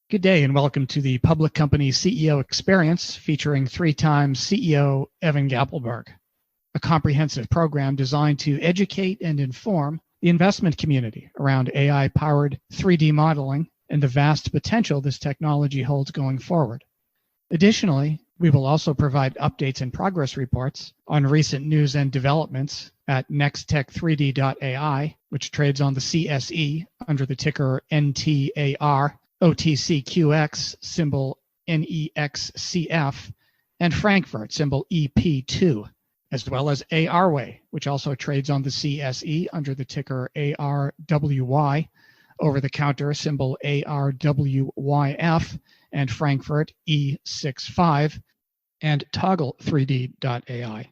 Good day and welcome to the Public Company CEO Experience featuring three-time CEO Evan Gappelberg, a comprehensive program designed to educate and inform the investment community around AI-powered 3D modeling and the vast potential this technology holds going forward. Additionally, we will also provide updates and progress reports on recent news and developments at nexttech3d.ai, which trades on the CSE under the ticker NTAR, OTCQX, symbol NEXCF, and Frankfurt, symbol EP2, as well as ARway, which also trades on the CSE under the ticker ARWY, over-the-counter symbol ARWYF, and Frankfurt E65, and Toggle3D.ai,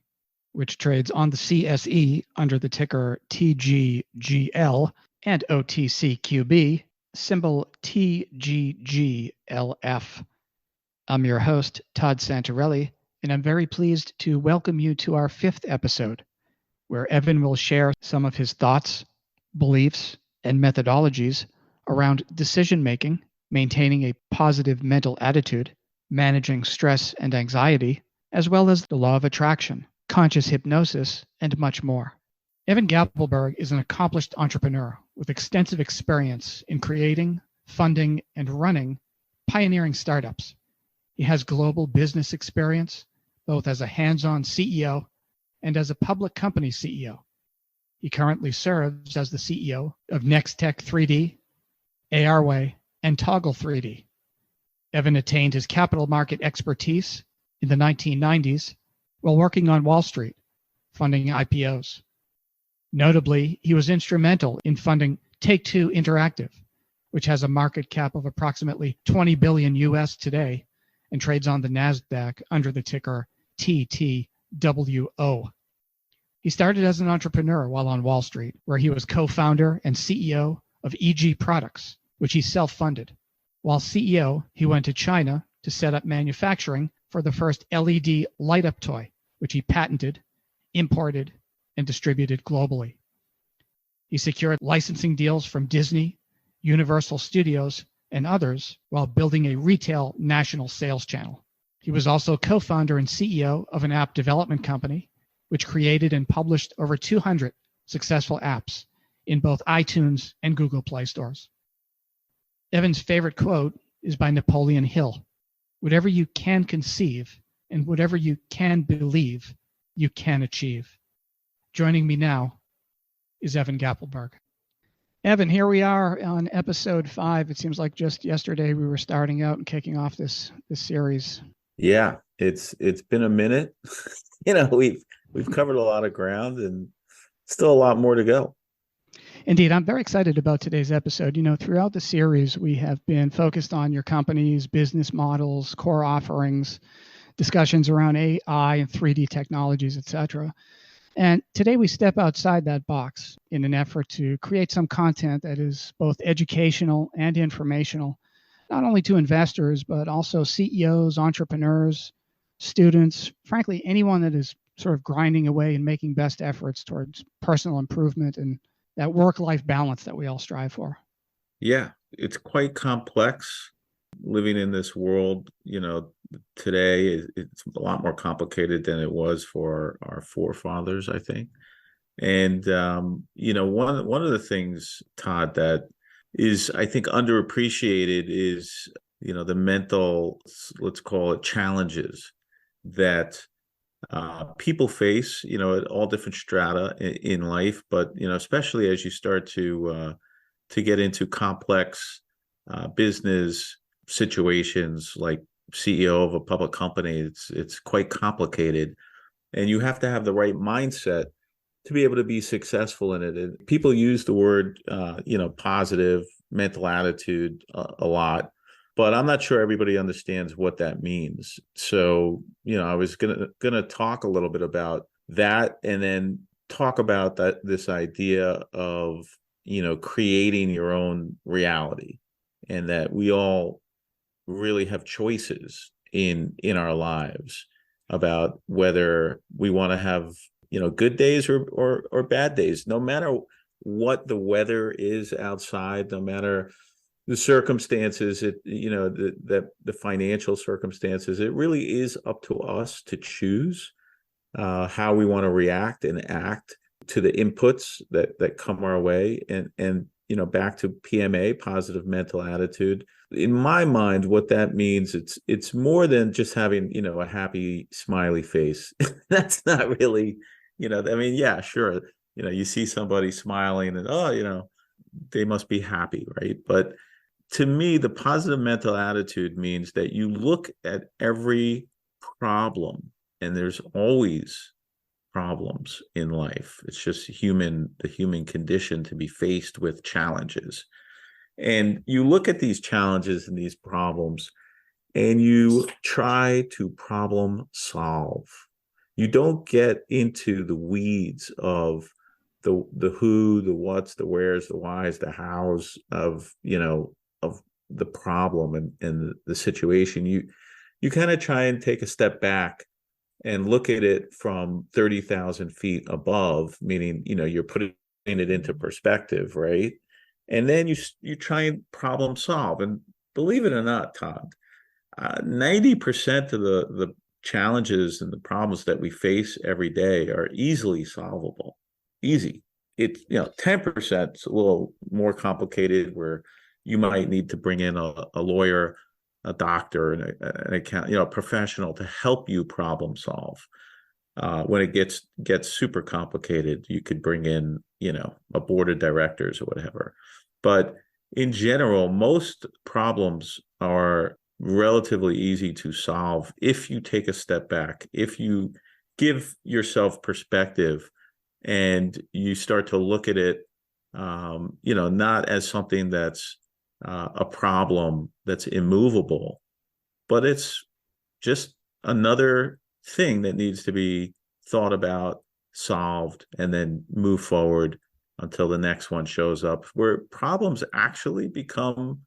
which trades on the CSE under the ticker TGGL and OTCQB, symbol TGGLF. I'm your host, Todd Santarelli, and I'm very pleased to welcome you to our 5th episode, where Evan will share some of his thoughts, beliefs, and methodologies around decision-making, maintaining a positive mental attitude, managing stress and anxiety, as well as the law of attraction, conscious hypnosis, and much more. Evan Gappelberg is an accomplished entrepreneur with extensive experience in creating, funding, and running pioneering startups. He has global business experience, both as a hands-on CEO and as a public company CEO. He currently serves as the CEO of NextTech3D, ARway, and Toggle3D. Evan attained his capital market expertise in the 1990s while working on Wall Street, funding IPOs. Notably, he was instrumental in funding Take-Two Interactive, which has a market cap of approximately $20 billion US today and trades on the NASDAQ under the ticker TTWO. He started as an entrepreneur while on Wall Street, where he was co-founder and CEO of EG Products, which he self-funded. While CEO, he went to China to set up manufacturing for the first LED light-up toy, which he patented, imported, and distributed globally. He secured licensing deals from Disney, Universal Studios, and others while building a retail national sales channel. He was also co-founder and CEO of an app development company, which created and published over 200 successful apps in both iTunes and Google Play stores. Evan's favorite quote is by Napoleon Hill: "Whatever you can conceive and whatever you can believe, you can achieve." Joining me now is Evan Gappelberg. Evan, here we are on episode 5. It seems like just yesterday we were starting out and kicking off this series. Yeah, it's been a minute. We've covered a lot of ground and still a lot more to go. Indeed, I'm very excited about today's episode. Throughout the series, we have been focused on your company's business models, core offerings, discussions around AI and 3D technologies, etc. And today we step outside that box in an effort to create some content that is both educational and informational, not only to investors, but also CEOs, entrepreneurs, students, frankly, anyone that is sort of grinding away and making best efforts towards personal improvement and that work-life balance that we all strive for. Yeah, it's quite complex living in this world. Today it's a lot more complicated than it was for our forefathers, I think. And one of the things, Todd, that is, I think, underappreciated is the mental, let's call it, challenges that people face at all different strata in life, but especially as you start to get into complex business situations like CEO of a public company. It's quite complicated, and you have to have the right mindset to be able to be successful in it. And people use the word positive mental attitude a lot, but I'm not sure everybody understands what that means. So I was gonna talk a little bit about that, and then talk about this idea of creating your own reality, and that we all really have choices in our lives about whether we want to have good days or bad days, no matter what the weather is outside, no matter the circumstances, the financial circumstances, it really is up to us to choose how we want to react and act to the inputs that come our way. And back to PMA, positive mental attitude. In my mind, what that means, it's more than just having a happy smiley face. That's not really, I mean, yeah, sure, you see somebody smiling and they must be happy, right? But to me, the positive mental attitude means that you look at every problem, and there's always problems in life. It's just the human condition to be faced with challenges. And you look at these challenges and these problems, and you try to problem solve. You don't get into the weeds of the who, the what's, the where's, the why's, the how's of the problem and the situation. You kind of try and take a step back and look at it from 30,000 feet above, meaning you're putting it into perspective, right? And then you try and problem solve. And believe it or not, Todd, 90% of the challenges and the problems that we face every day are easily solvable. Easy. It's 10% is a little more complicated, where you might need to bring in a lawyer, a doctor, and an account, a professional to help you problem solve. When it gets super complicated, you could bring in a board of directors or whatever. But in general, most problems are relatively easy to solve if you take a step back, if you give yourself perspective, and you start to look at it, not as something that's a problem that's immovable, but it's just another thing that needs to be thought about, solved, and then move forward until the next one shows up, where problems actually become,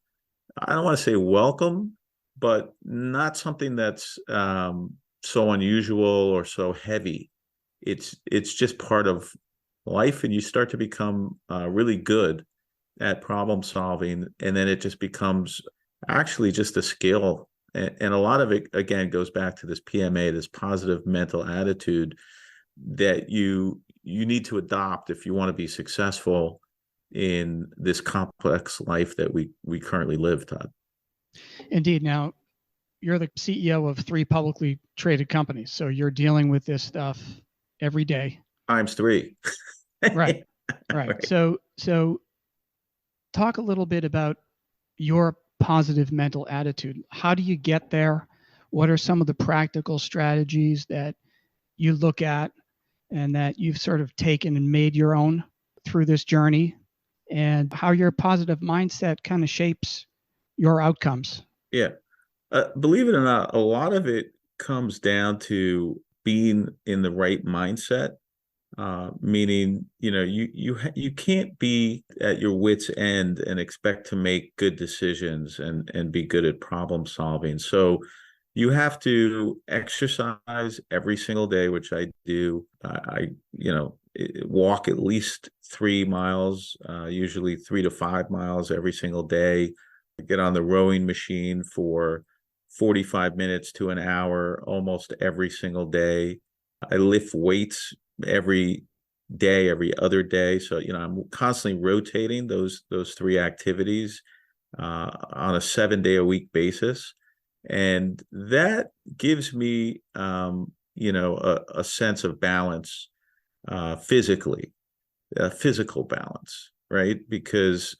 I don't want to say welcome, but not something that's so unusual or so heavy. It's just part of life, and you start to become really good at problem solving, and then it just becomes actually just a skill. And a lot of it, again, goes back to this PMA, this positive mental attitude that you need to adopt if you want to be successful in this complex life that we currently live, Todd. Indeed. Now, you're the CEO of 3 publicly traded companies, so you're dealing with this stuff every day. Times 3. Right. Right. So talk a little bit about your positive mental attitude. How do you get there? What are some of the practical strategies that you look at and that you've sort of taken and made your own through this journey, and how your positive mindset kind of shapes your outcomes? Yeah. Believe it or not, a lot of it comes down to being in the right mindset. Meaning, you can't be at your wit's end and expect to make good decisions and be good at problem solving. So you have to exercise every single day, which I do. I walk at least 3 miles, usually 3 to 5 miles every single day. I get on the rowing machine for 45 minutes to an hour almost every single day. I lift weights every day, every other day. So, I'm constantly rotating those 3 activities on a 7-day-a-week basis. And that gives me, a sense of balance physically, physical balance, right? Because,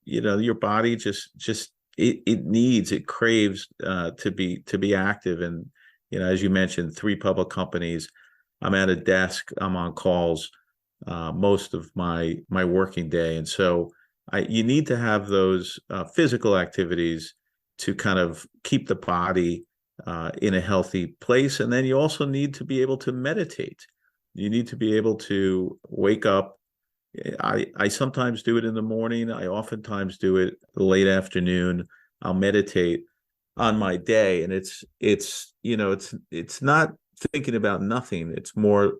your body just it craves to be active. And, as you mentioned, 3 public companies. I'm at a desk, I'm on calls most of my working day. And so you need to have those physical activities to kind of keep the body in a healthy place. And then you also need to be able to meditate. You need to be able to wake up. I sometimes do it in the morning. I oftentimes do it late afternoon. I'll meditate on my day. And it's not thinking about nothing. It's more,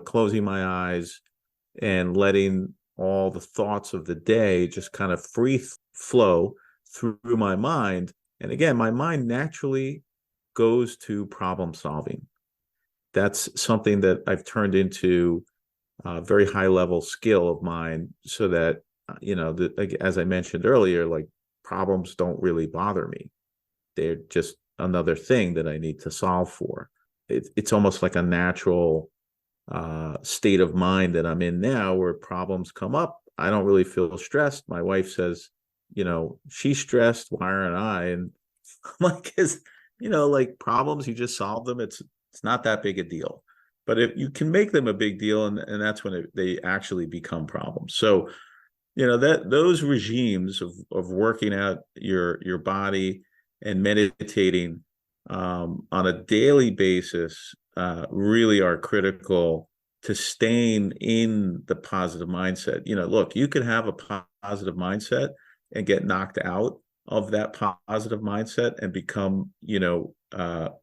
closing my eyes and letting all the thoughts of the day just kind of free flow through my mind. And again, my mind naturally goes to problem solving. That's something that I've turned into a very high level skill of mine, so that, as I mentioned earlier, like, problems don't really bother me. They're just another thing that I need to solve for. It's almost like a natural state of mind that I'm in now, where problems come up. I don't really feel stressed. My wife says, she's stressed. Why aren't I? And I'm like, like, problems, you just solve them. It's not that big a deal. But if you can make them a big deal, and that's when they actually become problems. So, that those regimes of working out your body and meditating on a daily basis really are critical to staying in the positive mindset. Look, you could have a positive mindset and get knocked out of that positive mindset and become,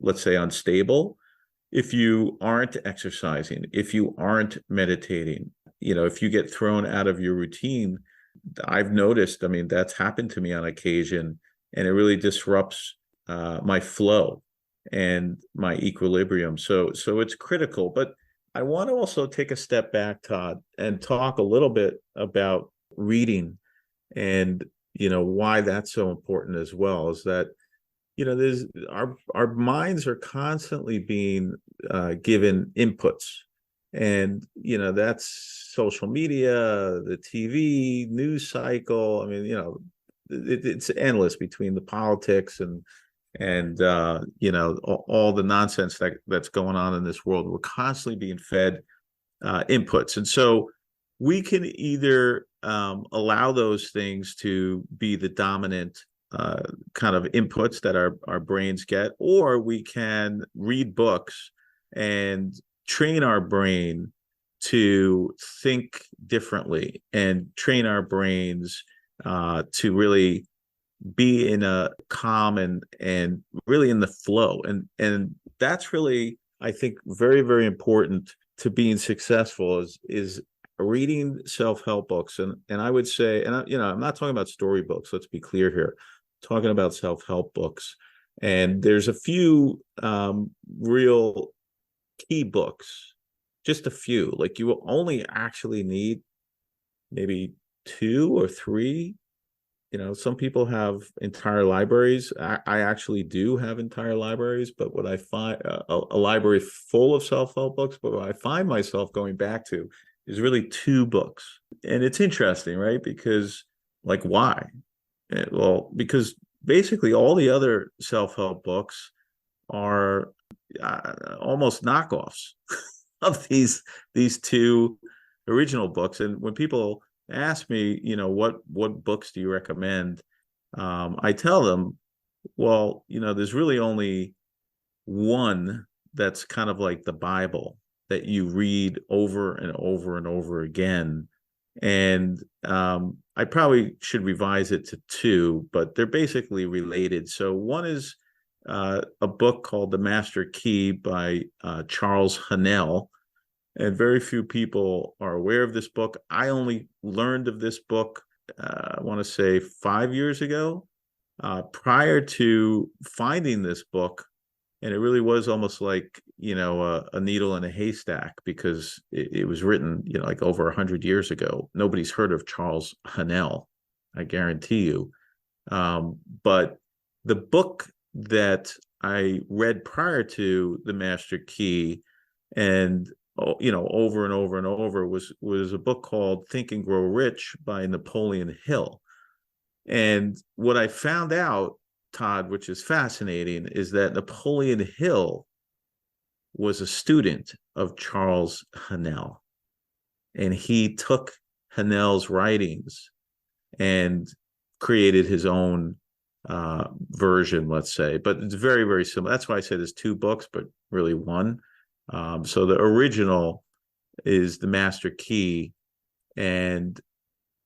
let's say, unstable if you aren't exercising, if you aren't meditating, if you get thrown out of your routine. I've noticed, I mean, that's happened to me on occasion, and it really disrupts my flow and my equilibrium. So it's critical. But I want to also take a step back, Todd, and talk a little bit about reading, and why that's so important as well. Is that there's our minds are constantly being given inputs, and that's social media, the TV news cycle. I mean, it's endless, between the politics and all the nonsense that's going on in this world. We're constantly being fed inputs, and so we can either allow those things to be the dominant kind of inputs that our brains get, or we can read books and train our brain to think differently, and train our brains to really be in a calm and really in the flow. And that's really, I think, very, very important to being successful, is reading self-help books. And I would say, and I'm not talking about storybooks, let's be clear here. I'm talking about self-help books. And there's a few real key books, just a few. Like, you will only actually need maybe 2 or 3. Some people have entire libraries. I actually do have entire libraries, but what I find, a library full of self-help books, but what I find myself going back to is really 2 books. And it's interesting, right? Because, like, why? Well, because basically all the other self-help books are almost knockoffs of these 2 original books. And when people ask me, what books do you recommend? I tell them, well, there's really only one that's kind of like the Bible that you read over and over and over again. And I probably should revise it to 2, but they're basically related. So one is a book called The Master Key by Charles Haanel. And very few people are aware of this book. I only learned of this book, I want to say 5 years ago, prior to finding this book. And it really was almost like, a needle in a haystack, because it was written, like over 100 years ago. Nobody's heard of Charles Haanel, I guarantee you. But the book that I read prior to The Master Key, and over and over and over, was a book called Think and Grow Rich by Napoleon Hill. And what I found out, Todd, which is fascinating, is that Napoleon Hill was a student of Charles Haanel. And he took Haanel's writings and created his own version, let's say. But it's very, very similar. That's why I said there's 2 books, but really one. So the original is The Master Key. And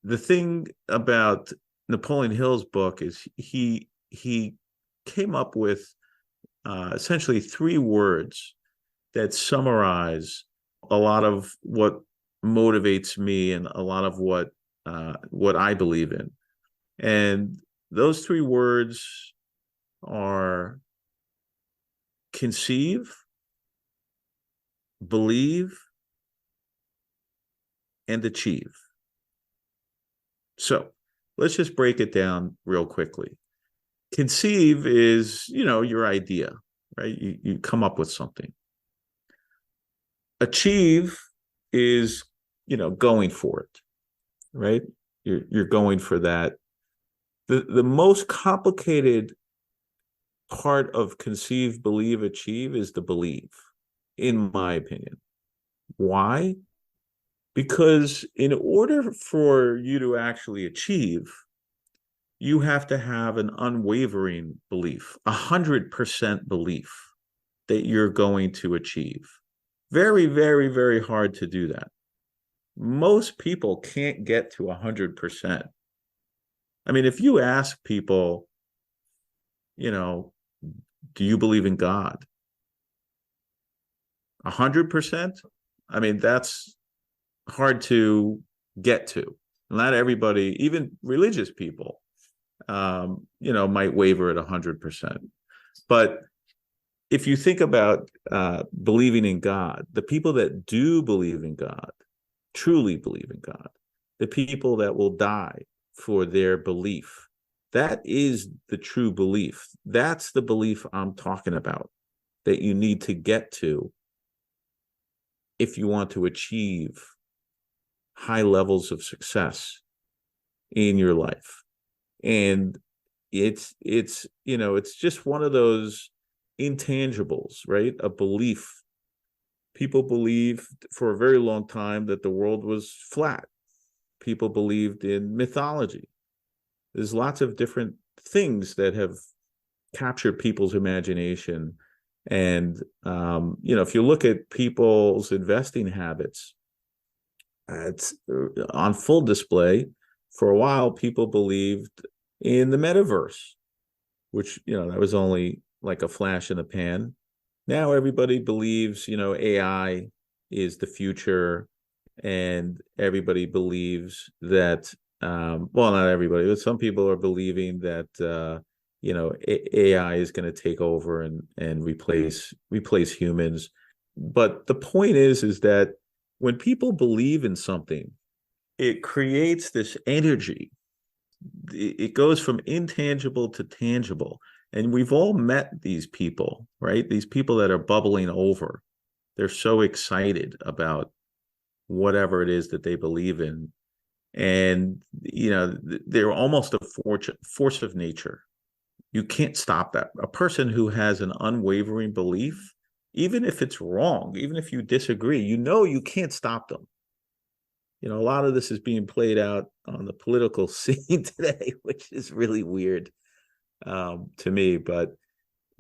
the thing about Napoleon Hill's book is he came up with essentially 3 words that summarize a lot of what motivates me and a lot of what I believe in. And those three words are conceive, believe, and achieve. So let's just break it down real quickly. Conceive is, your idea, right? You come up with something. Achieve is, going for it, right? You're going for that. The most complicated part of conceive, believe, achieve is the believe, in my opinion. Why? Because in order for you to actually achieve, you have to have an unwavering belief, 100% belief that you're going to achieve. Very, very, very hard to do that. Most people can't get to 100%. I mean, if you ask people, do you believe in God? 100%? I mean, that's hard to get to. Not everybody, even religious people, might waver at 100%. But if you think about believing in God, the people that do believe in God, truly believe in God, the people that will die for their belief, that is the true belief. That's the belief I'm talking about, that you need to get to if you want to achieve high levels of success in your life. And it's just one of those intangibles, right? A belief. People believed for a very long time that the world was flat. People believed in mythology. There's lots of different things that have captured people's imagination. And, if you look at people's investing habits, it's on full display. For a while, people believed in the metaverse, which, that was only like a flash in the pan. Now everybody believes, AI is the future, and everybody believes that, well, not everybody, but some people are believing that, AI is going to take over and replace humans. But the point is that when people believe in something, it creates this energy. It goes from intangible to tangible. And we've all met these people, right? These people that are bubbling over. They're so excited about whatever it is that they believe in. And, they're almost a force of nature. You can't stop that. A person who has an unwavering belief, even if it's wrong, even if you disagree, you can't stop them. A lot of this is being played out on the political scene today, which is really weird to me. But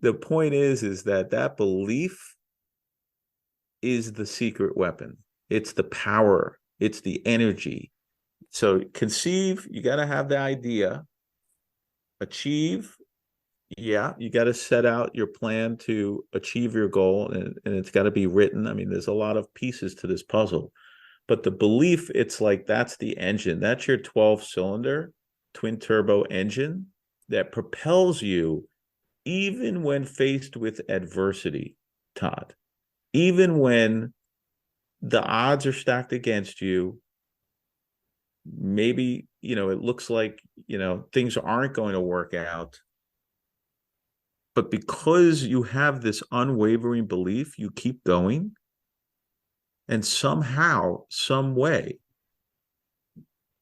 the point is that belief is the secret weapon. It's the power. It's the energy. So conceive, you got to have the idea. Achieve, yeah, you got to set out your plan to achieve your goal, and it's got to be written. I mean, there's a lot of pieces to this puzzle. But the belief, it's like that's the engine. That's your 12-cylinder twin turbo engine that propels you even when faced with adversity, Todd. Even when the odds are stacked against you, maybe, it looks like, things aren't going to work out. But because you have this unwavering belief, you keep going. And somehow, some way,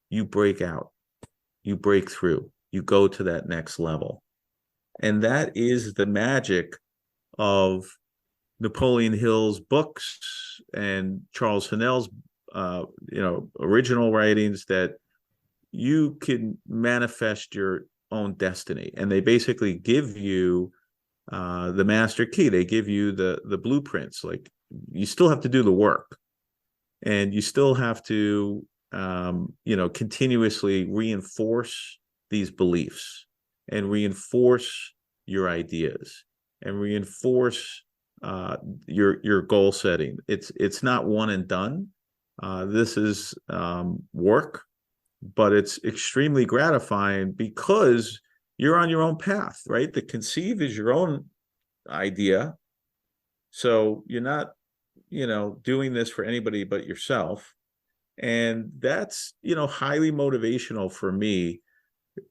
you break out, you break through, you go to that next level. And that is the magic of Napoleon Hill's books and Charles Hennell's, original writings, that you can manifest your own destiny. And they basically give you the master key. They give you the blueprints. Like, you still have to do the work, and you still have to, continuously reinforce these beliefs and reinforce your ideas and reinforce your goal setting. It's not one and done. This is work, but it's extremely gratifying because you're on your own path, right? The Conceive is your own idea. So you're not, doing this for anybody but yourself. And that's, highly motivational for me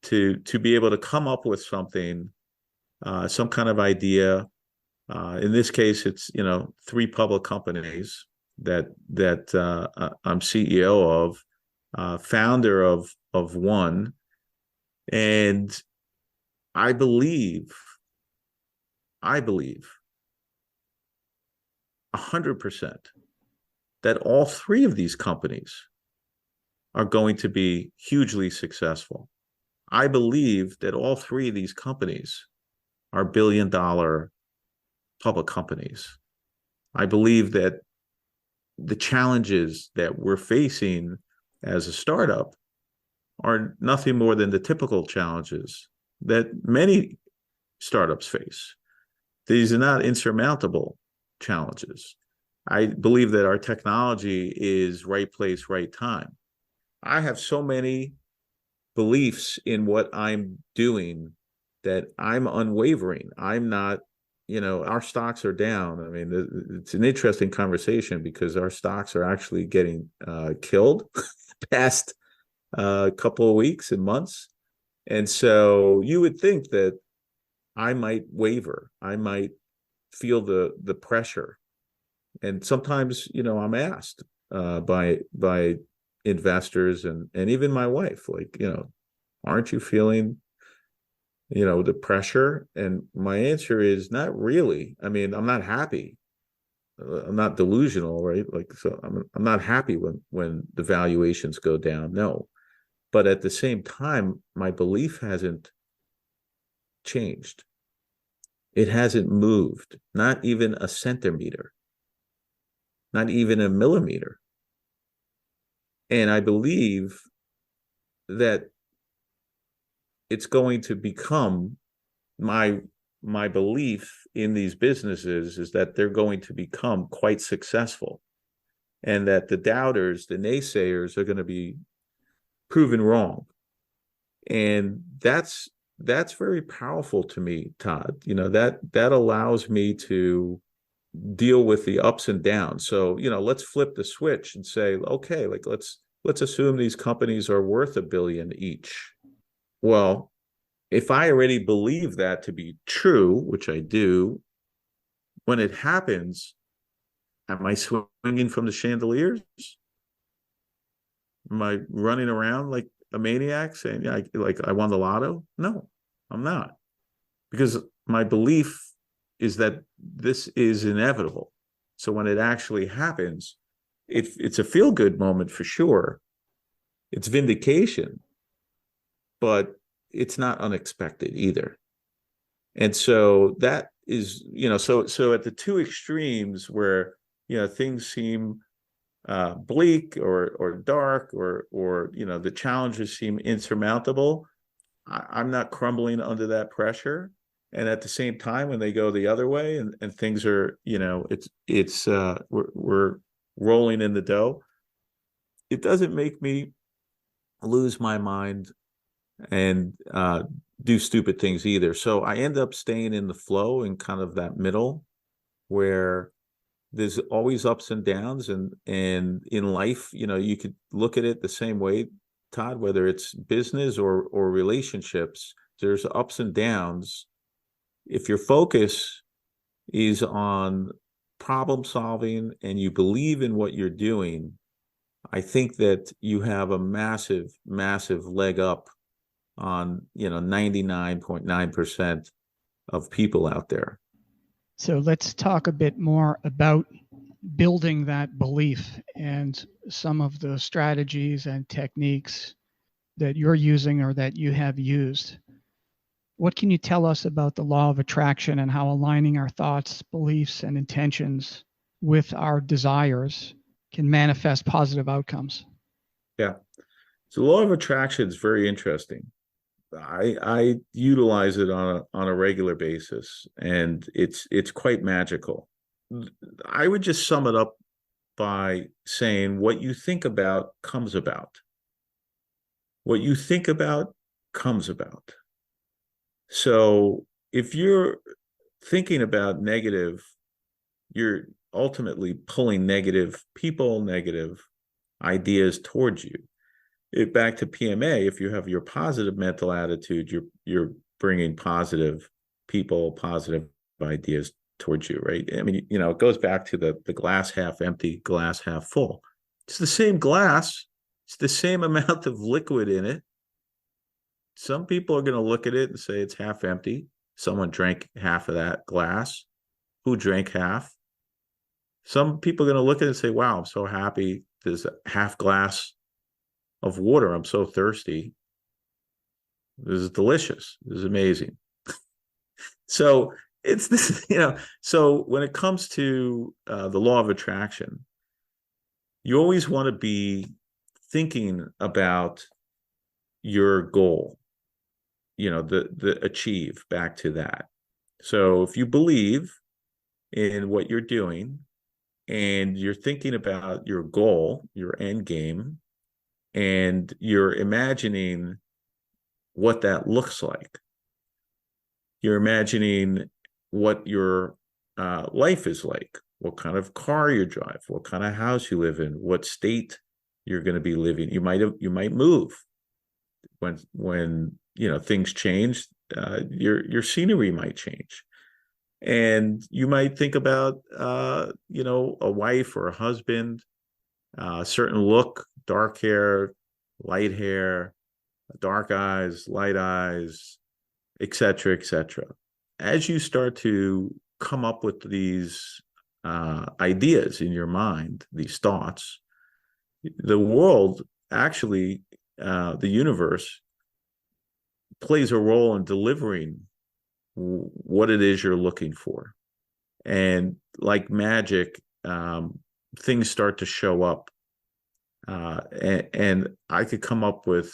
to be able to come up with something, some kind of idea. In this case, it's, 3 public companies that I'm CEO of, founder of one. And I believe 100% that all 3 of these companies are going to be hugely successful. I believe that all 3 of these companies are billion-dollar public companies. I believe that the challenges that we're facing as a startup are nothing more than the typical challenges that many startups face. These are not insurmountable challenges. I believe that our technology is right place, right time. I have so many beliefs in what I'm doing that I'm unwavering. I'm not, our stocks are down. I mean, it's an interesting conversation because our stocks are actually getting killed past a couple of weeks and months. And so you would think that I might waver. I might feel the pressure. And sometimes, I'm asked by investors and even my wife, like, aren't you feeling, the pressure? And my answer is not really. I mean, I'm not happy. I'm not delusional, right? Like, so I'm not happy when the valuations go down. No. But at the same time, my belief hasn't changed. It hasn't moved, not even a centimeter, not even a millimeter. And I believe that it's going to become my belief in these businesses is that they're going to become quite successful, and that the doubters, the naysayers, are going to be proven wrong. And that's very powerful to me, Todd. That allows me to deal with the ups and downs. So, let's flip the switch and say, okay, like let's assume these companies are worth $1 billion each. Well, if I already believe that to be true, which I do, when it happens, am I swinging from the chandeliers? Am I running around like a maniac saying, yeah, I won the lotto? No, I'm not. Because my belief is that this is inevitable. So when it actually happens, it's a feel-good moment for sure. It's vindication, but it's not unexpected either. And so that is, so at the 2 extremes where, things seem bleak or dark or the challenges seem insurmountable, I'm not crumbling under that pressure. And at the same time, when they go the other way and things are, we're rolling in the dough, it doesn't make me lose my mind and do stupid things either. So I end up staying in the flow and kind of that middle where there's always ups and downs, and in life, you could look at it the same way, Todd, whether it's business or relationships, there's ups and downs. If your focus is on problem solving and you believe in what you're doing, I think that you have a massive, massive leg up on 99.9% of people out there. So let's talk a bit more about building that belief and some of the strategies and techniques that you're using or that you have used. What can you tell us about the law of attraction and how aligning our thoughts, beliefs, and intentions with our desires can manifest positive outcomes? Yeah. So the law of attraction is very interesting. I utilize it on a regular basis, and it's quite magical. I would just sum it up by saying what you think about comes about. What you think about comes about. So if you're thinking about negative, you're ultimately pulling negative people, negative ideas towards you. Back to PMA, if you have your positive mental attitude, you're bringing positive people, positive ideas towards you, right? I mean, it goes back to the glass half empty, glass half full. It's the same glass. It's the same amount of liquid in it. Some people are going to look at it and say it's half empty. Someone drank half of that glass. Who drank half? Some people are going to look at it and say, wow, I'm so happy. There's a half glass of water. I'm so thirsty. This is delicious. This is amazing. So it's this, so when it comes to the law of attraction, you always want to be thinking about your goal, the achieve, back to that. So if you believe in what you're doing and you're thinking about your goal, your end game, and you're imagining what that looks like, you're imagining what your life is like, what kind of car you drive, what kind of house you live in, what state you're going to be living. You might move when things change. Your scenery might change, and you might think about a wife or a husband, a certain look, dark hair, light hair, dark eyes, light eyes, etc., etc. As you start to come up with these ideas in your mind, these thoughts, the world, actually, the universe, plays a role in delivering what it is you're looking for. And like magic, things start to show up. And I could come up with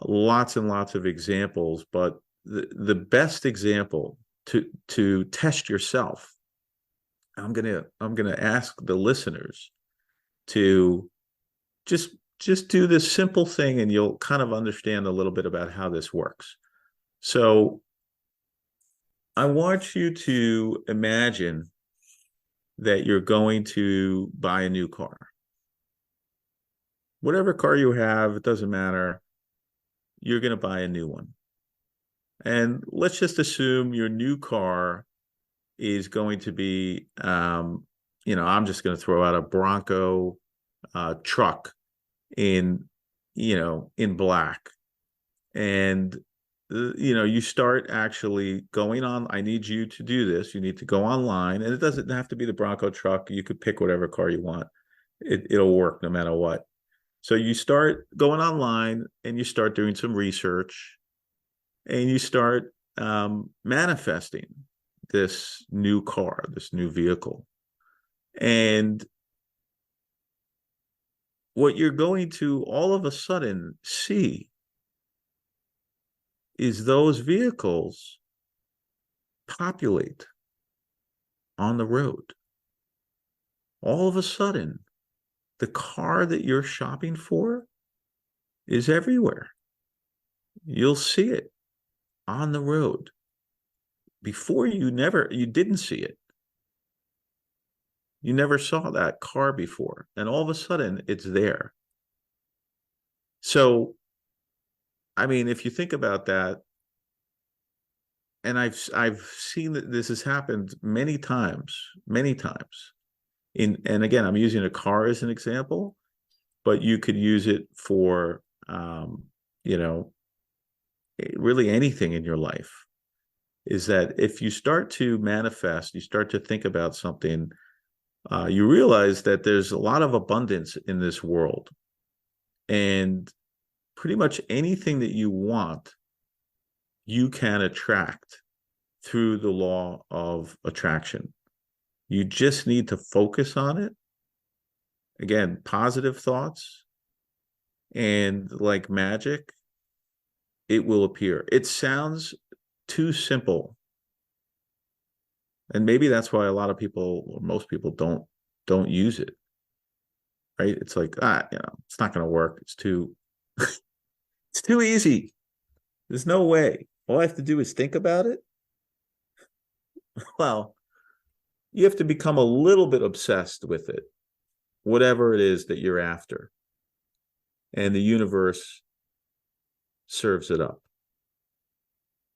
lots and lots of examples, but the best example to test yourself, I'm gonna ask the listeners to just do this simple thing, and you'll kind of understand a little bit about how this works. So I want you to imagine that you're going to buy a new car. Whatever car you have, it doesn't matter. You're going to buy a new one. And let's just assume your new car is going to be, I'm just going to throw out a Bronco truck in black. And, you start actually going on. I need you to do this. You need to go online, and it doesn't have to be the Bronco truck. You could pick whatever car you want. It'll work no matter what. So you start going online and you start doing some research, and you start manifesting this new car, this new vehicle. And what you're going to all of a sudden see is those vehicles populate on the road. All of a sudden, the car that you're shopping for is everywhere. You'll see it on the road. Before, you didn't see it. You never saw that car before, and all of a sudden it's there. So, I mean, if you think about that, and I've seen that this has happened many times. And again, I'm using a car as an example, but you could use it for, really anything in your life. Is that if you start to manifest, you start to think about something, you realize that there's a lot of abundance in this world, and pretty much anything that you want, you can attract through the law of attraction. You just need to focus on it. Again, positive thoughts, and like magic, it will appear. It sounds too simple. And maybe that's why a lot of people, or most people, don't use it. right? It's like, it's not going to work. It's too, it's too easy. There's no way. All I have to do is think about it. Well, you have to become a little bit obsessed with it, whatever it is that you're after. And the universe serves it up.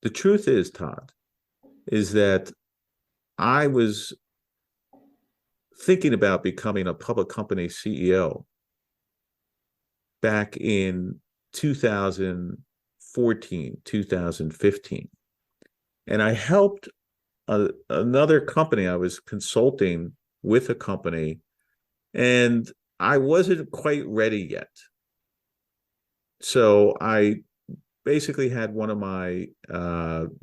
The truth is, Todd, is that I was thinking about becoming a public company CEO back in 2014, 2015. And I helped another company. I was consulting with a company, and I wasn't quite ready yet. So I basically had one of my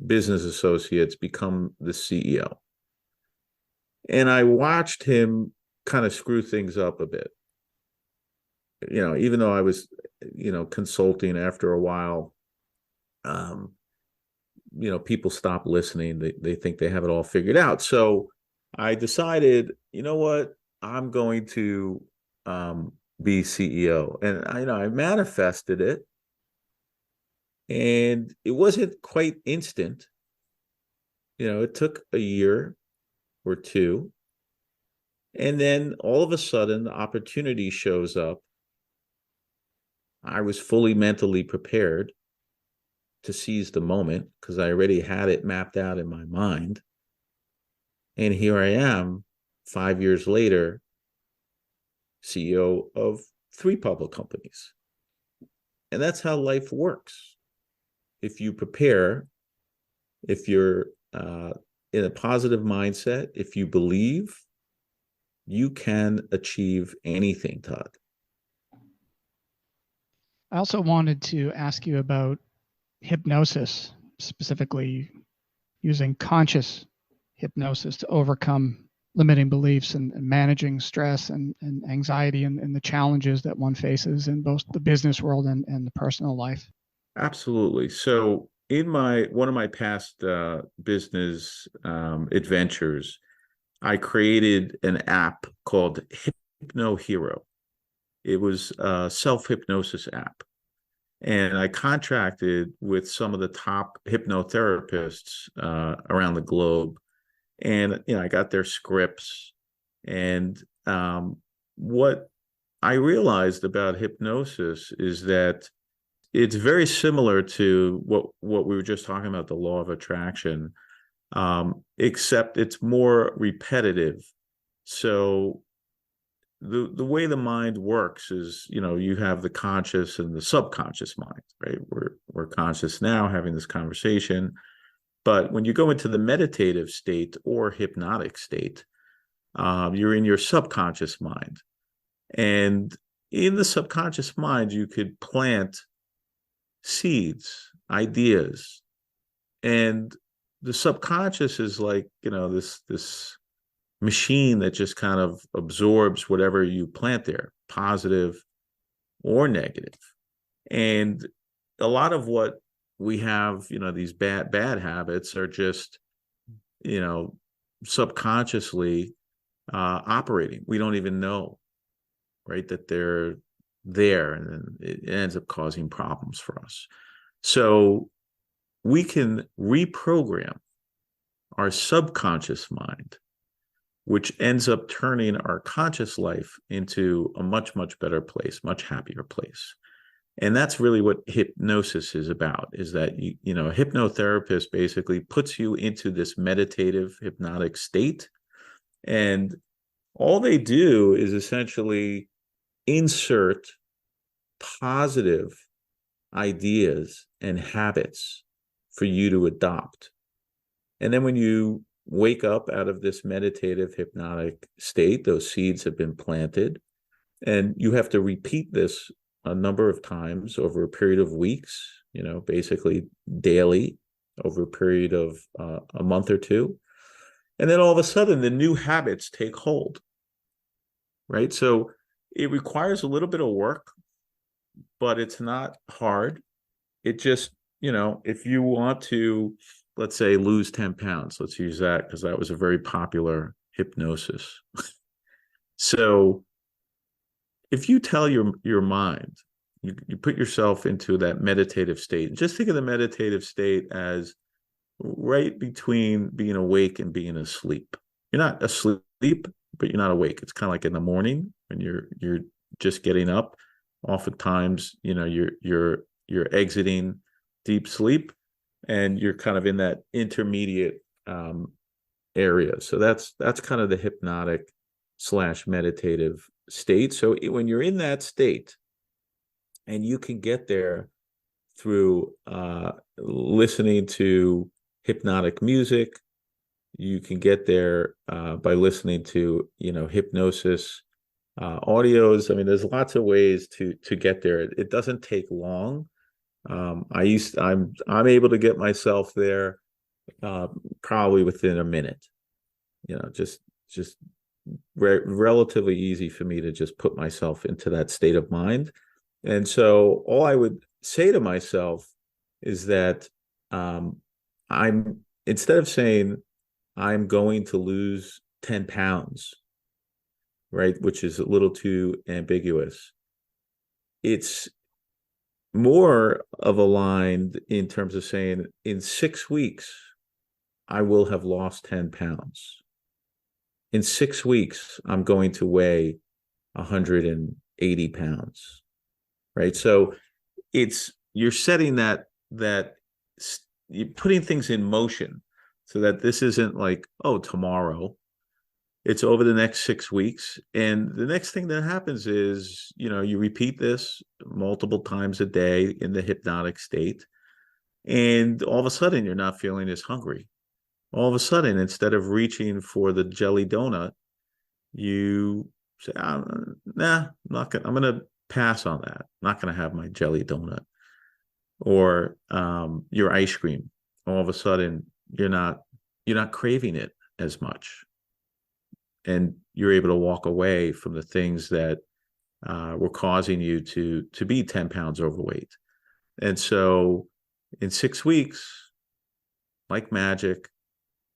business associates become the CEO. And I watched him kind of screw things up a bit. Even though I was, consulting, after a while, people stop listening. They think they have it all figured out. So I decided, you know what, I'm going to be CEO. And I manifested it. And it wasn't quite instant. It took a year or two. And then all of a sudden, the opportunity shows up. I was fully mentally prepared to seize the moment because I already had it mapped out in my mind. And here I am, 5 years later, CEO of 3 public companies. And that's how life works. If you prepare, if you're in a positive mindset, if you believe, you can achieve anything, Todd. I also wanted to ask you about hypnosis, specifically using conscious hypnosis to overcome limiting beliefs and managing stress and anxiety and the challenges that one faces in both the business world and the personal life. Absolutely. So in one of my past business adventures, I created an app called Hypno Hero. It was a self-hypnosis app. And I contracted with some of the top hypnotherapists around the globe. And, I got their scripts. And what I realized about hypnosis is that it's very similar to what we were just talking about, the law of attraction, except it's more repetitive. So the way the mind works is, you have the conscious and the subconscious mind, right? We're conscious now having this conversation, but when you go into the meditative state or hypnotic state, you're in your subconscious mind. And in the subconscious mind, you could plant seeds, ideas, and the subconscious is like, this machine that just kind of absorbs whatever you plant there, positive or negative. And a lot of what we have, these bad habits are just, subconsciously operating. We don't even know, right, that they're there, and then it ends up causing problems for us. So we can reprogram our subconscious mind, which ends up turning our conscious life into a much, much better place, much happier place. And that's really what hypnosis is about, is that, a hypnotherapist basically puts you into this meditative hypnotic state. And all they do is essentially insert positive ideas and habits for you to adopt. And then when you wake up out of this meditative hypnotic state, those seeds have been planted, and you have to repeat this a number of times over a period of weeks, basically daily, over a period of a month or two. And then all of a sudden the new habits take hold, right? So it requires a little bit of work, but it's not hard. It just, if you want to, let's say, lose 10 pounds, let's use that because that was a very popular hypnosis. So if you tell your mind, you put yourself into that meditative state. Just think of the meditative state as right between being awake and being asleep. You're not asleep, but you're not awake. It's kind of like in the morning when you're just getting up. Oftentimes, you're exiting deep sleep, and you're kind of in that intermediate area. So that's kind of the hypnotic / meditative state. So when you're in that state, and you can get there through listening to hypnotic music, you can get there by listening to hypnosis audios. I mean, there's lots of ways to get there. It doesn't take long. I'm able to get myself there probably within a minute. Just relatively easy for me to just put myself into that state of mind. And so all I would say to myself is that I'm, instead of saying I'm going to lose 10 pounds, right, which is a little too ambiguous, it's more of aligned in terms of saying in 6 weeks, I will have lost 10 pounds. In 6 weeks, I'm going to weigh 180 pounds, right? So you're setting that you're putting things in motion so that this isn't like, oh, tomorrow. It's over the next 6 weeks. And the next thing that happens is, you repeat this multiple times a day in the hypnotic state. And all of a sudden, you're not feeling as hungry. All of a sudden, instead of reaching for the jelly donut, you say, nah, I'm going to pass on that. I'm not going to have my jelly donut. Or your ice cream. All of a sudden, you're not craving it as much. And you're able to walk away from the things that were causing you to be 10 pounds overweight. And so in 6 weeks, like magic,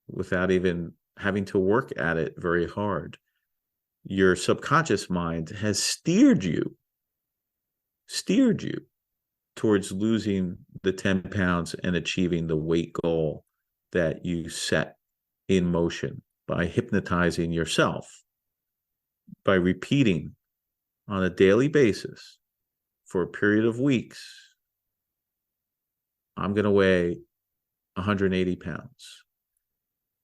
without even having to work at it very hard, your subconscious mind has steered you towards losing the 10 pounds and achieving the weight goal that you set in motion by hypnotizing yourself, by repeating on a daily basis for a period of weeks, I'm going to weigh 180 pounds.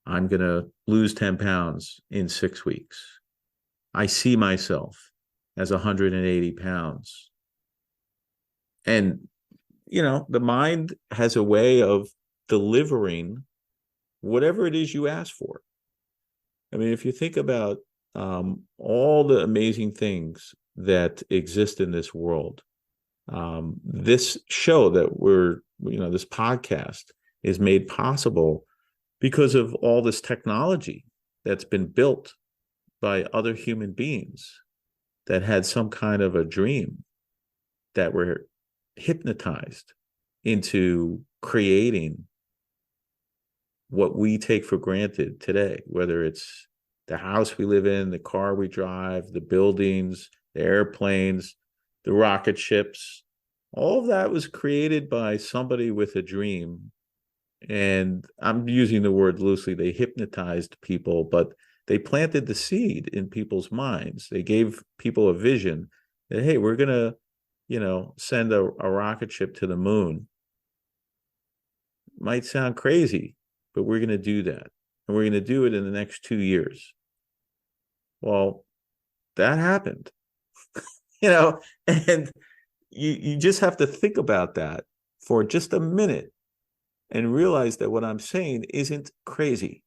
I'm going to lose 10 pounds in 6 weeks. I see myself as 180 pounds. And, the mind has a way of delivering whatever it is you ask for. I mean, if you think about all the amazing things that exist in this world, this show that this podcast is made possible because of all this technology that's been built by other human beings that had some kind of a dream, that were hypnotized into creating what we take for granted today, whether it's the house we live in, the car we drive, the buildings, the airplanes, the rocket ships. All of that was created by somebody with a dream. And I'm using the word loosely. They hypnotized people, but they planted the seed in people's minds. They gave people a vision that, hey, we're going to, send a rocket ship to the moon. Might sound crazy, but we're going to do that. And we're going to do it in the next 2 years. Well, that happened, and you just have to think about that for just a minute and realize that what I'm saying isn't crazy.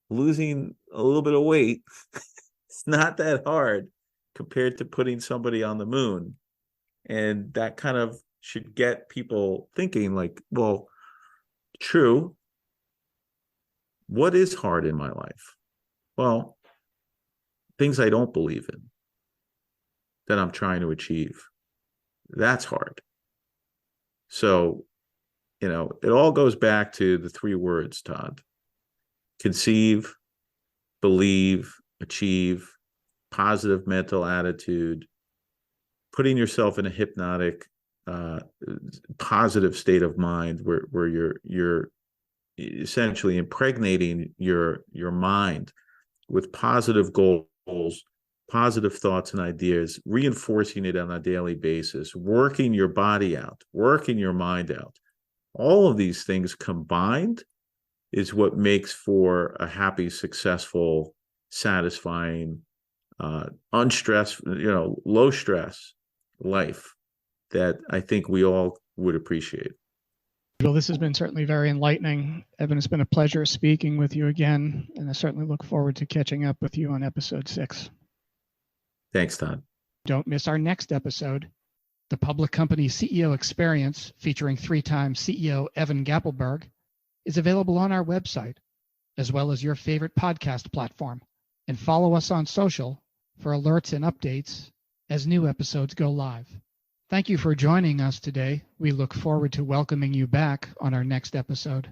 Losing a little bit of weight, it's not that hard compared to putting somebody on the moon. And that kind of should get people thinking like, well, true. What is hard in my life? Well, things I don't believe in that I'm trying to achieve. That's hard. So, it all goes back to the 3 words, Todd. Conceive, believe, achieve, positive mental attitude, putting yourself in a hypnotic, positive state of mind where you're essentially impregnating your mind with positive goals, positive thoughts and ideas, reinforcing it on a daily basis, working your body out, working your mind out. All of these things combined is what makes for a happy, successful, satisfying, unstressed, low stress life that I think we all would appreciate. Well, this has been certainly very enlightening. Evan, it's been a pleasure speaking with you again, and I certainly look forward to catching up with you on episode 6. Thanks, Todd. Don't miss our next episode, The Public Company CEO Experience, featuring 3-time CEO Evan Gappelberg, is available on our website, as well as your favorite podcast platform. And follow us on social for alerts and updates as new episodes go live. Thank you for joining us today. We look forward to welcoming you back on our next episode.